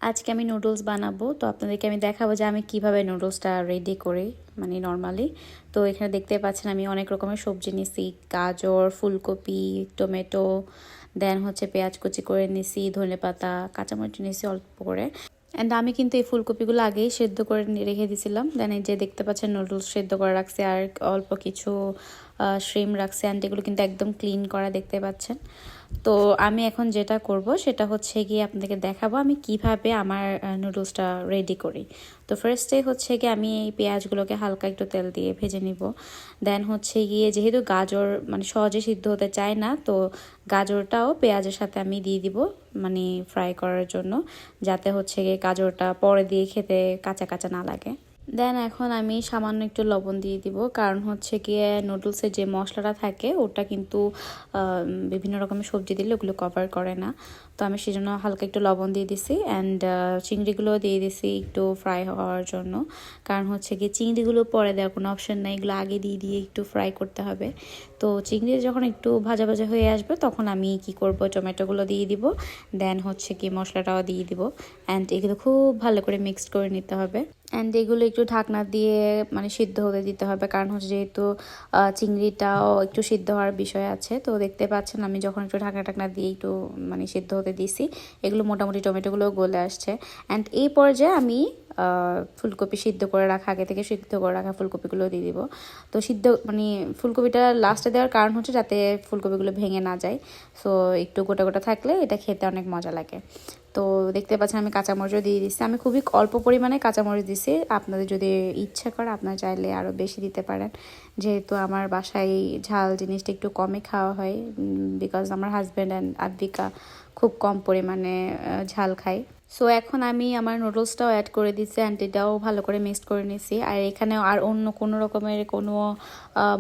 আজকে আমি নুডলস বানাবো, তো আপনাদেরকে আমি দেখাবো যে আমি কিভাবে নুডলসটা রেডি করি, মানে নর্মালি। তো এখানে দেখতে পাচ্ছেন আমি অনেক রকমের সবজি নিছি, গাজর, ফুলকপি, টমেটো, দেন হচ্ছে পেঁয়াজ কুচি করে নিছি, ধনেপাতা, কাঁচামরিচ নিছি অল্প করে। অ্যান্ড আমি কিন্তু এই ফুলকপিগুলো আগেই সেদ্ধ করে রেখে দিয়েছিলাম। দেন এই যে দেখতে পাচ্ছেন নুডলস সেদ্ধ করে রাখছি, আর অল্প কিছু শ্রিম রাখছি, অ্যান্ড এগুলো কিন্তু একদম ক্লিন করা দেখতে পাচ্ছেন। তো আমি এখন যেটা করব সেটা হচ্ছে গিয়ে আপনাদেরকে দেখাবো আমি কিভাবে আমার নুডলসটা রেডি করি। তো ফার্স্টে হচ্ছে গিয়ে আমি এই পেঁয়াজগুলোকে হালকা একটু তেল দিয়ে ভেজে নিব। দেন হচ্ছে গিয়ে যেহেতু গাজর মানে সহজে সিদ্ধ হতে চায় না, তো গাজরটাও পেঁয়াজের সাথে আমি দিয়ে দিব, মানে ফ্রাই করার জন্য, যাতে হচ্ছে গিয়ে গাজরটা পরে দিয়ে খেতে কাঁচা কাঁচা না লাগে। দেন এখন আমি সামান্য একটু লবণ দিয়ে দিব, কারণ হচ্ছে গিয়ে নুডলসের যে মশলাটা থাকে ওটা কিন্তু বিভিন্ন রকমের সবজি দিলে ওগুলো কভার করে না। তো আমি সেজন্য হালকা একটু লবণ দিয়ে দিছি, অ্যান্ড চিংড়িগুলো দিয়ে দিছি একটু ফ্রাই হওয়ার জন্য। কারণ হচ্ছে গিয়ে চিংড়িগুলো পরে দেওয়ার কোনো অপশন নাই, এগুলো আগে দিয়ে দিয়ে একটু ফ্রাই করতে হবে। তো চিংড়ি যখন একটু ভাজা ভাজা হয়ে আসবে তখন আমি কি করব, টমেটোগুলো দিয়ে দিব, দেন হচ্ছে কি মশলাটাও দিয়ে দিব, অ্যান্ড এগুলো খুব ভালো করে মিক্সড করে নিতে হবে। অ্যান্ড এগুলো একটু ঢাকনা দিয়ে মানে সিদ্ধ হতে দিতে হবে, কারণ হচ্ছে যেহেতু চিংড়িটাও একটু সিদ্ধ হওয়ার বিষয় আছে। তো দেখতে পাচ্ছেন আমি যখন একটু ঢাকনা দিয়ে একটু মানে সিদ্ধ হতে দিছি, এগুলো মোটামুটি টমেটোগুলো গলে আসছে। অ্যান্ড এই পর্যায়ে আমি ফুলকপি সিদ্ধ করে রাখা, আগে থেকে সিদ্ধ করে রাখা ফুলকপিগুলো দিয়ে দিব। তো সিদ্ধ মানে ফুলকপিটা লাস্টে দেওয়ার কারণ হচ্ছে যাতে ফুলকপিগুলো ভেঙে না যায়। সো একটু গোটা গোটা থাকলে এটা খেতে অনেক মজা লাগে। তো দেখতে পাচ্ছেন আমি কাঁচামরিচও দিয়ে দিচ্ছি, আমি খুবই অল্প পরিমাণে কাঁচামরিচ দিচ্ছি। আপনাদের যদি ইচ্ছা করে আপনারা চাইলে আরও বেশি দিতে পারেন, যেহেতু আমার বাসায় ঝাল জিনিসটা একটু কমই খাওয়া হয়, বিকজ আমার হাজব্যান্ড অ্যান্ড আদ্বিকা খুব কম পরিমাণে ঝাল খায়। সো এখন আমি আমার নুডলসটাও অ্যাড করে দিচ্ছি, অ্যান্ড এটাও ভালো করে মিক্সড করে নিচ্ছি। আর এখানে আর অন্য কোনো রকমের কোনো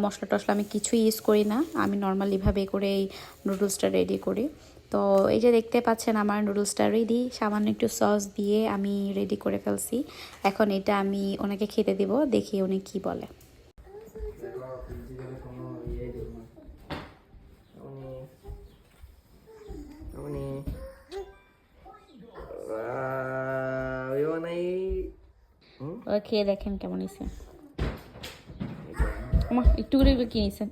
মশলা টশলা আমি কিছুই ইউজ করি না, আমি নর্মালিভাবে করে এই নুডলসটা রেডি করি। তো এই যে দেখতে পাচ্ছেন আমার নুডলসটা রেডি, সামান্য একটু সস দিয়ে আমি রেডি করে ফেলছি। এখন এটা আমি ওনাকে খেতে দিব, দেখি উনি কি বলে। ওকে, দেখেন কেমন হয়েছে। একটু করে কি নিয়েছেন।